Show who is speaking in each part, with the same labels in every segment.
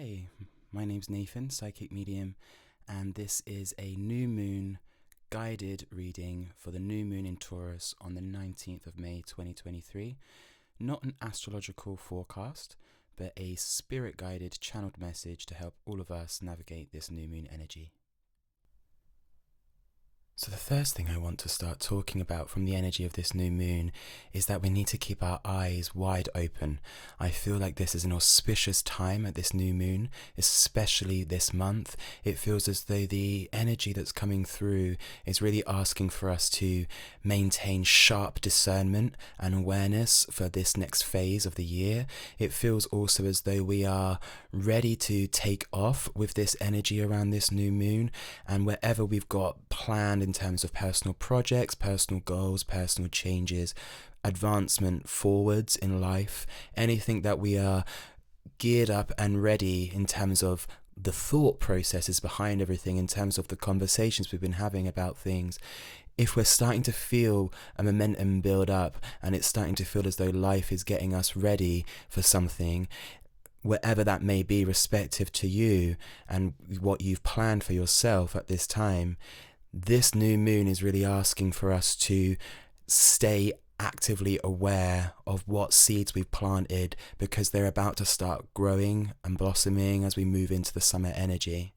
Speaker 1: Hey, my name's Nathan, psychic medium, and this is a new moon guided reading for the new moon in Taurus on the 19th of May 2023. Not an astrological forecast, but a spirit guided channeled message to help all of us navigate this new moon energy. So the first thing I want to start talking about from the energy of this new moon is that we need to keep our eyes wide open. I feel like this is an auspicious time at this new moon, especially this month. It feels as though the energy that's coming through is really asking for us to maintain sharp discernment and awareness for this next phase of the year. It feels also as though we are ready to take off with this energy around this new moon, and wherever we've got planned in terms of personal projects, personal goals, personal changes, advancement forwards in life, anything that we are geared up and ready in terms of the thought processes behind everything, in terms of the conversations we've been having about things. If we're starting to feel a momentum build up and it's starting to feel as though life is getting us ready for something, whatever that may be, respective to you and what you've planned for yourself at this time, this new moon is really asking for us to stay actively aware of what seeds we've planted, because they're about to start growing and blossoming as we move into the summer energy.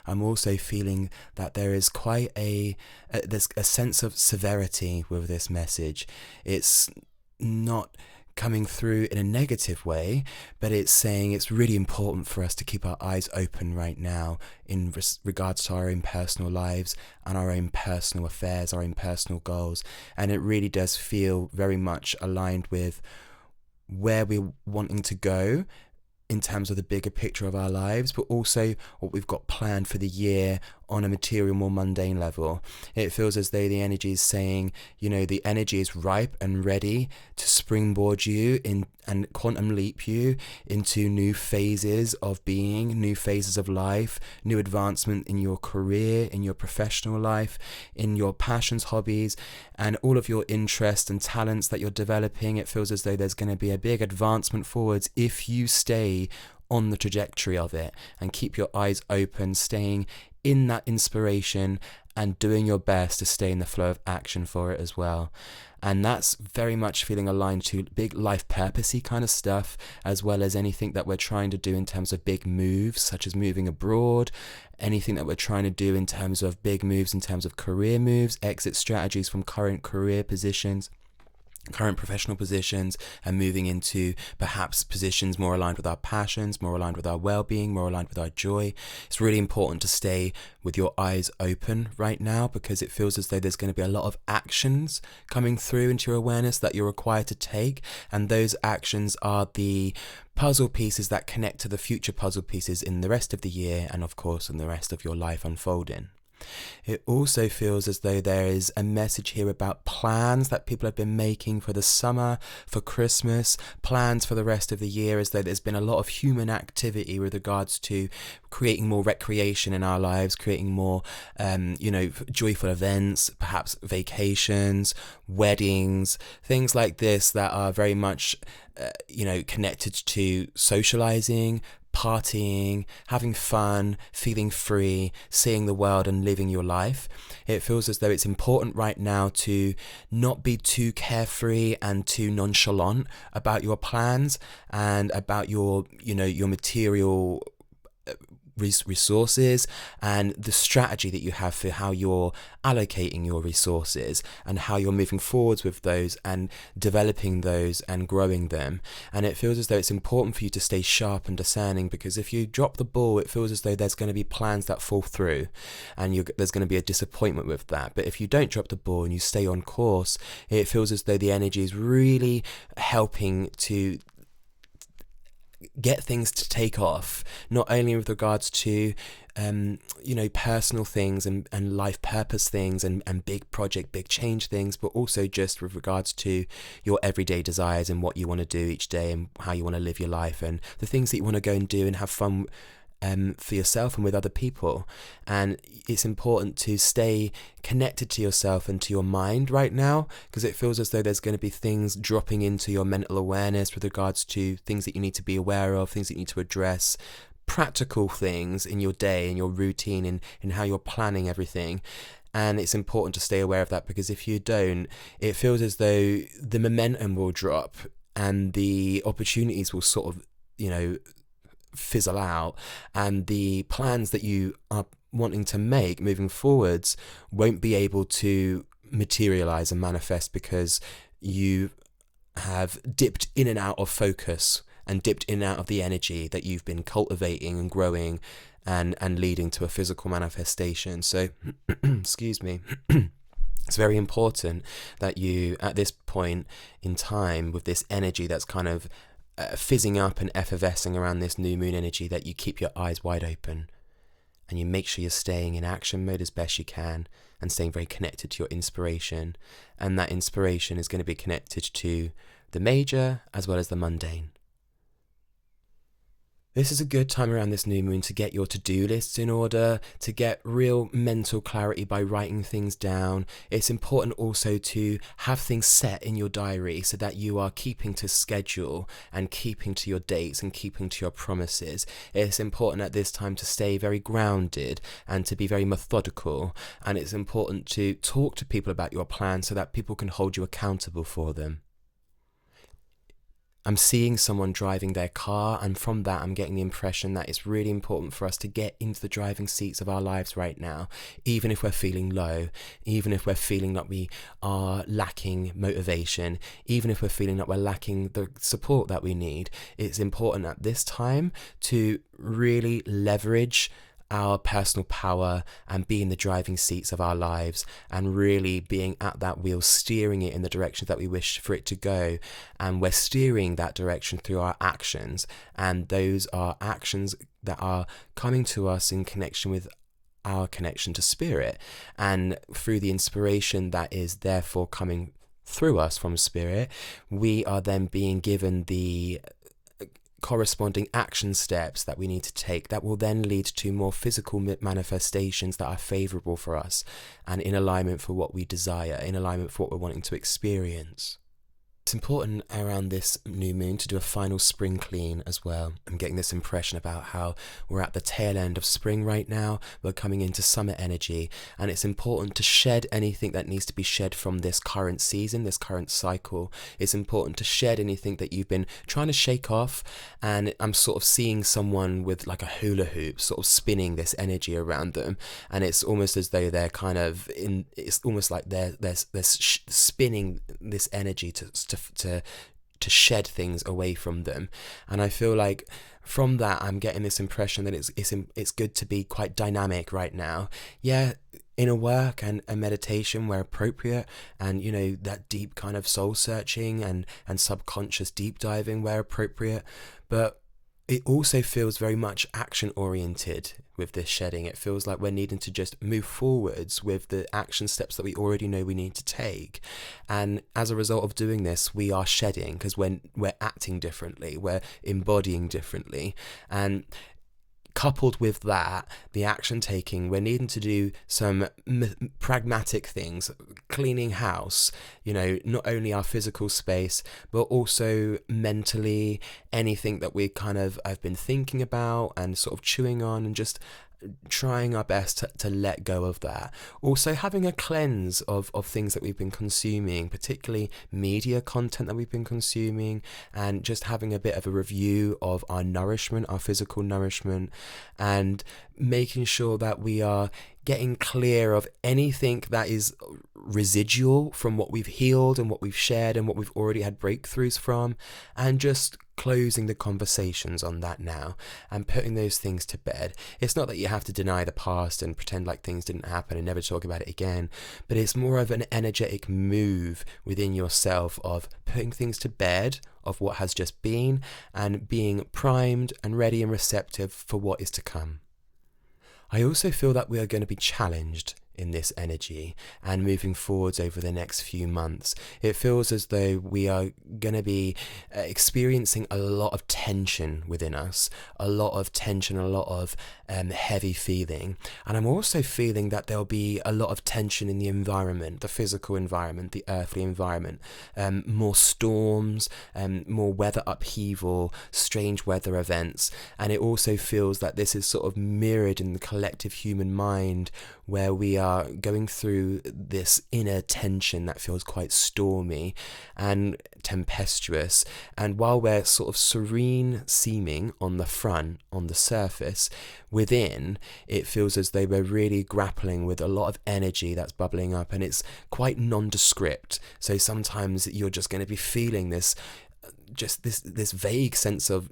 Speaker 1: I'm also feeling that there is quite there's a sense of severity with this message. It's not coming through in a negative way, but it's saying it's really important for us to keep our eyes open right now in regards to our own personal lives and our own personal affairs, our own personal goals. And it really does feel very much aligned with where we're wanting to go in terms of the bigger picture of our lives, but also what we've got planned for the year on a material, more mundane level. It feels as though the energy is saying, the energy is ripe and ready to springboard you in and quantum leap you into new phases of being, new phases of life, new advancement in your career, in your professional life, in your passions, hobbies, and all of your interests and talents that you're developing. It feels as though there's going to be a big advancement forwards if you stay on the trajectory of it and keep your eyes open, staying in that inspiration and doing your best to stay in the flow of action for it as well. And that's very much feeling aligned to big life purposey kind of stuff, as well as anything that we're trying to do in terms of big moves, such as moving abroad, anything that we're trying to do in terms of big moves, in terms of career moves, exit strategies from current career positions, current professional positions, and moving into perhaps positions more aligned with our passions, more aligned with our well-being, more aligned with our joy. It's really important to stay with your eyes open right now, because it feels as though there's going to be a lot of actions coming through into your awareness that you're required to take, and those actions are the puzzle pieces that connect to the future puzzle pieces in the rest of the year, and of course in the rest of your life unfolding. It also feels as though there is a message here about plans that people have been making for the summer, for Christmas, plans for the rest of the year, as though there's been a lot of human activity with regards to creating more recreation in our lives, creating more, joyful events, perhaps vacations, weddings, things like this that are very much, connected to socializing, partying, having fun, feeling free, seeing the world and living your life. It feels as though it's important right now to not be too carefree and too nonchalant about your plans and about your material resources and the strategy that you have for how you're allocating your resources and how you're moving forwards with those and developing those and growing them. And it feels as though it's important for you to stay sharp and discerning, because if you drop the ball, it feels as though there's going to be plans that fall through and there's going to be a disappointment with that. But if you don't drop the ball and you stay on course, it feels as though the energy is really helping to get things to take off, not only with regards to personal things and life purpose things and big project, big change things, but also just with regards to your everyday desires and what you want to do each day and how you want to live your life and the things that you want to go and do and have fun for yourself and with other people. And it's important to stay connected to yourself and to your mind right now, because it feels as though there's going to be things dropping into your mental awareness with regards to things that you need to be aware of, things that you need to address, practical things in your day, in your routine, in how you're planning everything. And it's important to stay aware of that, because if you don't, it feels as though the momentum will drop and the opportunities will sort of, fizzle out, and the plans that you are wanting to make moving forwards won't be able to materialize and manifest, because you have dipped in and out of focus and dipped in and out of the energy that you've been cultivating and growing and leading to a physical manifestation. So excuse me. It's very important that you, at this point in time, with this energy that's kind of fizzing up and effervescing around this new moon energy, that you keep your eyes wide open and you make sure you're staying in action mode as best you can and staying very connected to your inspiration. And that inspiration is going to be connected to the major as well as the mundane. This is a good time around this new moon to get your to-do lists in order, to get real mental clarity by writing things down. It's important also to have things set in your diary so that you are keeping to schedule and keeping to your dates and keeping to your promises. It's important at this time to stay very grounded and to be very methodical. And it's important to talk to people about your plans so that people can hold you accountable for them. I'm seeing someone driving their car, and from that I'm getting the impression that it's really important for us to get into the driving seats of our lives right now, even if we're feeling low, even if we're feeling that we are lacking motivation, even if we're feeling that we're lacking the support that we need. It's important at this time to really leverage our personal power and be in the driving seats of our lives, and really being at that wheel, steering it in the direction that we wish for it to go. And we're steering that direction through our actions, and those are actions that are coming to us in connection with our connection to spirit, and through the inspiration that is therefore coming through us from spirit, we are then being given the corresponding action steps that we need to take that will then lead to more physical manifestations that are favorable for us and in alignment for what we desire, in alignment for what we're wanting to experience. It's important around this new moon to do a final spring clean as well. I'm getting this impression about how we're at the tail end of spring right now. We're coming into summer energy, and it's important to shed anything that needs to be shed from this current season, this current cycle. It's important to shed anything that you've been trying to shake off, and I'm sort of seeing someone with like a hula hoop sort of spinning this energy around them, and it's almost as though they're kind of in, it's almost like they're spinning this energy to shed things away from them. And I feel like from that I'm getting this impression that it's good to be quite dynamic right now. Yeah, inner work and meditation where appropriate, and that deep kind of soul searching and subconscious deep diving where appropriate, but it also feels very much action oriented with this shedding. It feels like we're needing to just move forwards with the action steps that we already know we need to take. And as a result of doing this, we are shedding because we're acting differently, we're embodying differently. And coupled with that, the action taking, we're needing to do some pragmatic things, cleaning house, not only our physical space, but also mentally, anything that I've been thinking about and sort of chewing on, and just trying our best to let go of that. Also having a cleanse of things that we've been consuming, particularly media content that we've been consuming, and just having a bit of a review of our nourishment, our physical nourishment, and making sure that we are getting clear of anything that is residual from what we've healed and what we've shared and what we've already had breakthroughs from, and just closing the conversations on that now and putting those things to bed. It's not that you have to deny the past and pretend like things didn't happen and never talk about it again, but it's more of an energetic move within yourself of putting things to bed of what has just been and being primed and ready and receptive for what is to come. I also feel that we are going to be challenged in this energy and moving forwards over the next few months. It feels as though we are going to be experiencing a lot of tension within us, a lot of tension, a lot of heavy feeling. And I'm also feeling that there'll be a lot of tension in the environment, the physical environment, the earthly environment, more storms, more weather upheaval, strange weather events. And it also feels that this is sort of mirrored in the collective human mind, where we are going through this inner tension that feels quite stormy and tempestuous. And while we're sort of serene seeming on the front, on the surface, within, it feels as though we're really grappling with a lot of energy that's bubbling up, and it's quite nondescript. So sometimes you're just going to be feeling this vague sense of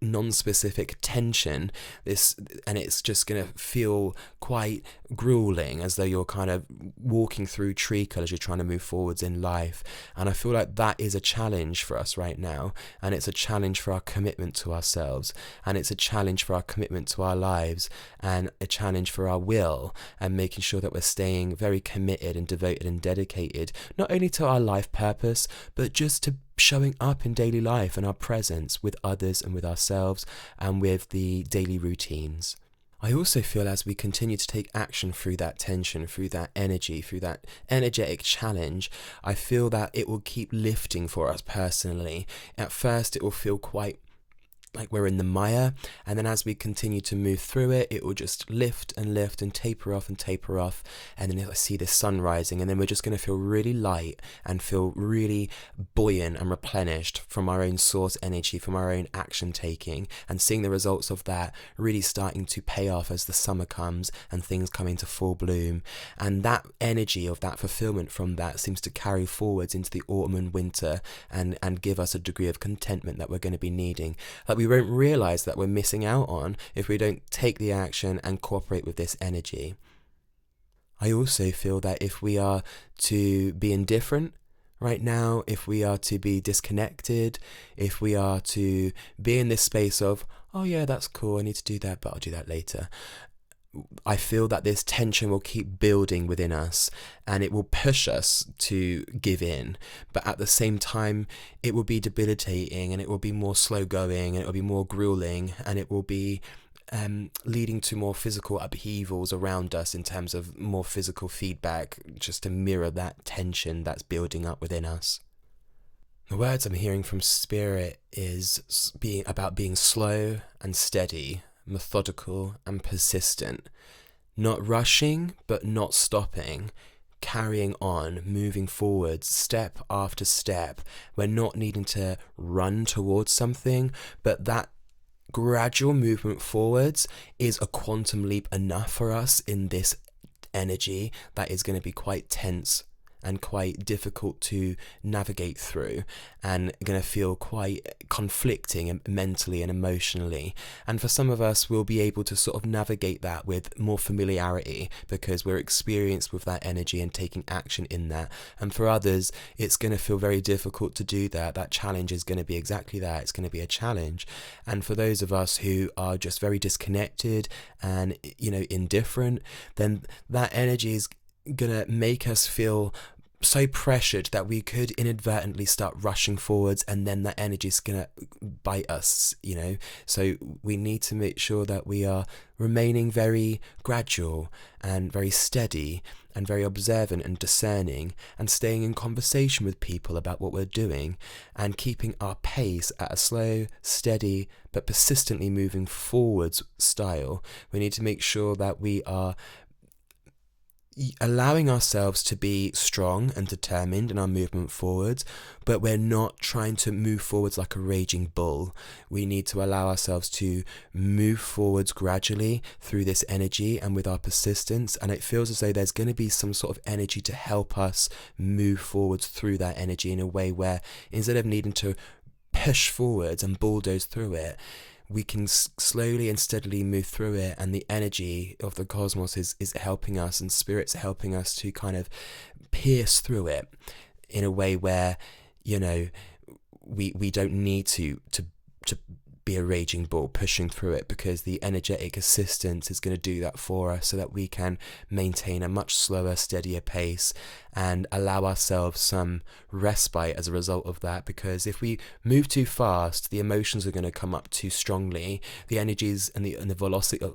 Speaker 1: non-specific tension, and it's just going to feel quite grueling, as though you're kind of walking through treacle as you're trying to move forwards in life. And I feel like that is a challenge for us right now, and it's a challenge for our commitment to ourselves, and it's a challenge for our commitment to our lives, and a challenge for our will, and making sure that we're staying very committed and devoted and dedicated, not only to our life purpose, but just to showing up in daily life and our presence with others and with ourselves and with the daily routines. I also feel as we continue to take action through that tension, through that energy, through that energetic challenge, I feel that it will keep lifting for us personally. At first, it will feel quite like we're in the mire, and then as we continue to move through it, it will just lift and taper off, and then I see the sun rising, and then we're just going to feel really light and feel really buoyant and replenished from our own source energy, from our own action taking, and seeing the results of that really starting to pay off as the summer comes and things come into full bloom. And that energy of that fulfillment from that seems to carry forwards into the autumn and winter, and give us a degree of contentment that we're going to be needing, that we won't realize that we're missing out on if we don't take the action and cooperate with this energy. I also feel that if we are to be indifferent right now, if we are to be disconnected, if we are to be in this space of, oh yeah, that's cool, I need to do that, but I'll do that later, I feel that this tension will keep building within us, and it will push us to give in, but at the same time it will be debilitating, and it will be more slow going, and it will be more grueling, and it will be leading to more physical upheavals around us in terms of more physical feedback, just to mirror that tension that's building up within us. The words I'm hearing from Spirit is about being slow and steady, methodical and persistent, not rushing but not stopping, carrying on, moving forward step after step. We're not needing to run towards something, but that gradual movement forwards is a quantum leap enough for us in this energy that is going to be quite tense and quite difficult to navigate through, and going to feel quite conflicting mentally and emotionally. And for some of us, we'll be able to sort of navigate that with more familiarity because we're experienced with that energy and taking action in that. And for others, it's going to feel very difficult to do that. That challenge is going to be exactly that. It's going to be a challenge. And for those of us who are just very disconnected and, indifferent, then that energy is going to make us feel so pressured that we could inadvertently start rushing forwards, and then that energy is going to bite us, So we need to make sure that we are remaining very gradual and very steady and very observant and discerning, and staying in conversation with people about what we're doing, and keeping our pace at a slow, steady, but persistently moving forwards style. We need to make sure that we are allowing ourselves to be strong and determined in our movement forwards, but we're not trying to move forwards like a raging bull. We need to allow ourselves to move forwards gradually through this energy and with our persistence, and it feels as though there's going to be some sort of energy to help us move forwards through that energy in a way where, instead of needing to push forwards and bulldoze through it, we can slowly and steadily move through it, and the energy of the cosmos is helping us, and Spirit's helping us to kind of pierce through it in a way where, we don't need to be a raging bull pushing through it, because the energetic assistance is going to do that for us, so that we can maintain a much slower, steadier pace and allow ourselves some respite as a result of that. Because if we move too fast, the emotions are going to come up too strongly, the energies and the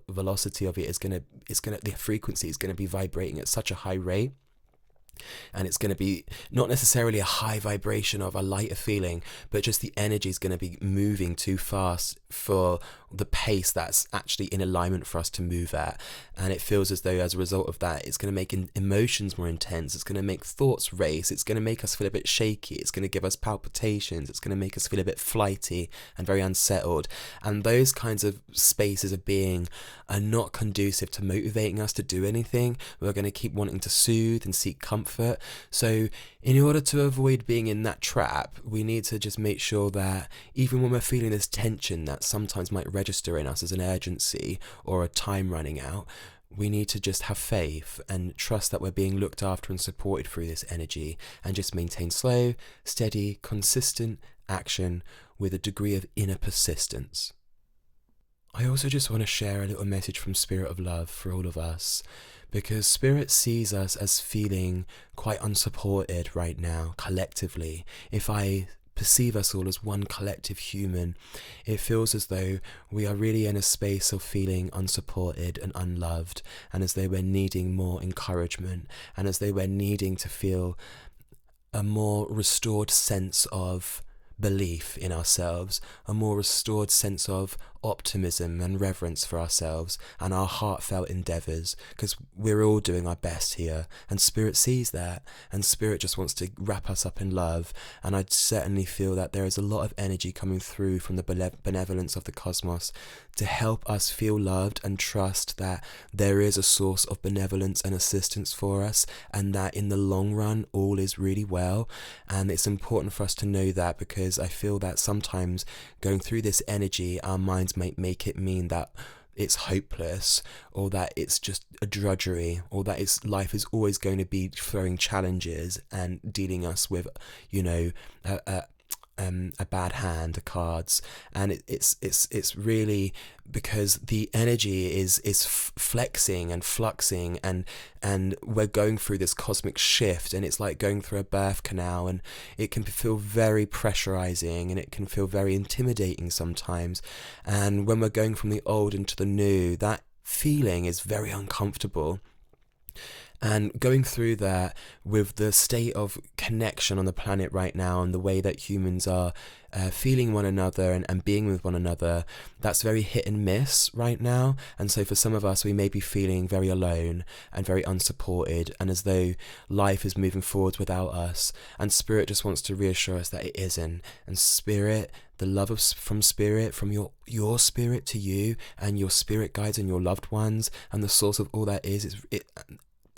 Speaker 1: velocity of it is going to the frequency is going to be vibrating at such a high rate. And it's going to be not necessarily a high vibration of a lighter feeling, but just the energy is going to be moving too fast for the pace that's actually in alignment for us to move at. And it feels as though as a result of that, it's going to make emotions more intense, it's going to make thoughts race, it's going to make us feel a bit shaky, it's going to give us palpitations, it's going to make us feel a bit flighty and very unsettled. And those kinds of spaces of being are not conducive to motivating us to do anything. We're going to keep wanting to soothe and seek comfort. So in order to avoid being in that trap, we need to just make sure that even when we're feeling this tension that sometimes might register in us as an urgency or a time running out, we need to just have faith and trust that we're being looked after and supported through this energy, and just maintain slow, steady, consistent action with a degree of inner persistence. I also just want to share a little message from Spirit of Love for all of us, because Spirit sees us as feeling quite unsupported right now, collectively. If I perceive us all as one collective human, it feels as though we are really in a space of feeling unsupported and unloved, and as though we're needing more encouragement, and as though we're needing to feel a more restored sense of belief in ourselves, a more restored sense of optimism and reverence for ourselves and our heartfelt endeavours, because we're all doing our best here, and Spirit sees that, and Spirit just wants to wrap us up in love. And I certainly feel that there is a lot of energy coming through from the benevolence of the cosmos to help us feel loved and trust that there is a source of benevolence and assistance for us, and that in the long run all is really well. And it's important for us to know that, because I feel that sometimes going through this energy, our minds might make it mean that it's hopeless, or that it's just a drudgery, or that life is always going to be throwing challenges and dealing us with, a bad hand, the cards. And it's really because the energy is flexing and fluxing, and we're going through this cosmic shift, and it's like going through a birth canal, and it can feel very pressurizing, and it can feel very intimidating sometimes. And when we're going from the old into the new, that feeling is very uncomfortable. And going through that with the state of connection on the planet right now, and the way that humans are feeling one another and being with one another, that's very hit and miss right now. And so for some of us, we may be feeling very alone and very unsupported, and as though life is moving forward without us. And Spirit just wants to reassure us that it isn't. And Spirit, the love from Spirit, from your spirit to you, and your spirit guides and your loved ones, and the source of all that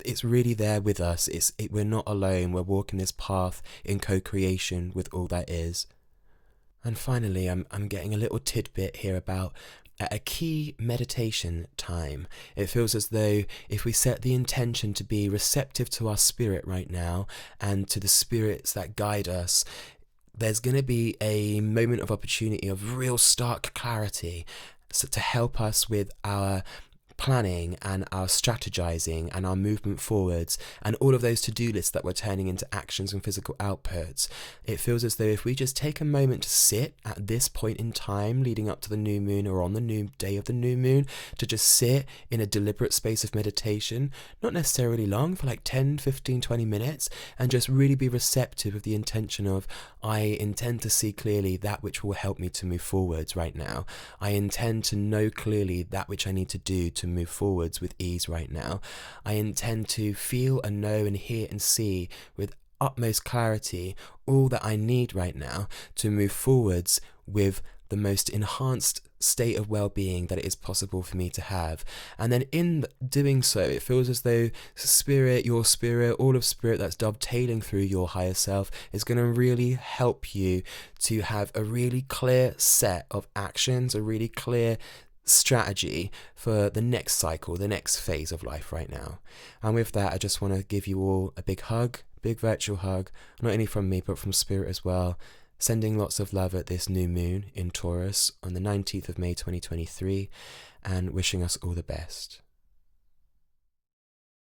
Speaker 1: it's really there with us. We're not alone. We're walking this path in co-creation with all that is. And finally, I'm getting a little tidbit here about a key meditation time. It feels as though if we set the intention to be receptive to our spirit right now, and to the spirits that guide us, there's going to be a moment of opportunity of real stark clarity, so to help us with our planning and our strategizing and our movement forwards, and all of those to-do lists that we're turning into actions and physical outputs. It feels as though if we just take a moment to sit at this point in time leading up to the new moon, or on the new day of the new moon, to just sit in a deliberate space of meditation, not necessarily long, for like 10, 15, 20 minutes, and just really be receptive with the intention of, I intend to see clearly that which will help me to move forwards right now. I intend to know clearly that which I need to do to move forwards with ease right now. I intend to feel and know and hear and see with utmost clarity all that I need right now to move forwards with the most enhanced state of well-being that it is possible for me to have. And then in doing so, it feels as though Spirit, your spirit, all of Spirit that's dovetailing through your higher self, is going to really help you to have a really clear set of actions, a really clear strategy for the next cycle, the next phase of life right now. And with that, I just want to give you all a big hug, big virtual hug, not only from me but from Spirit as well, Sending lots of love at this new moon in Taurus on the 19th of May 2023, and wishing us all the best.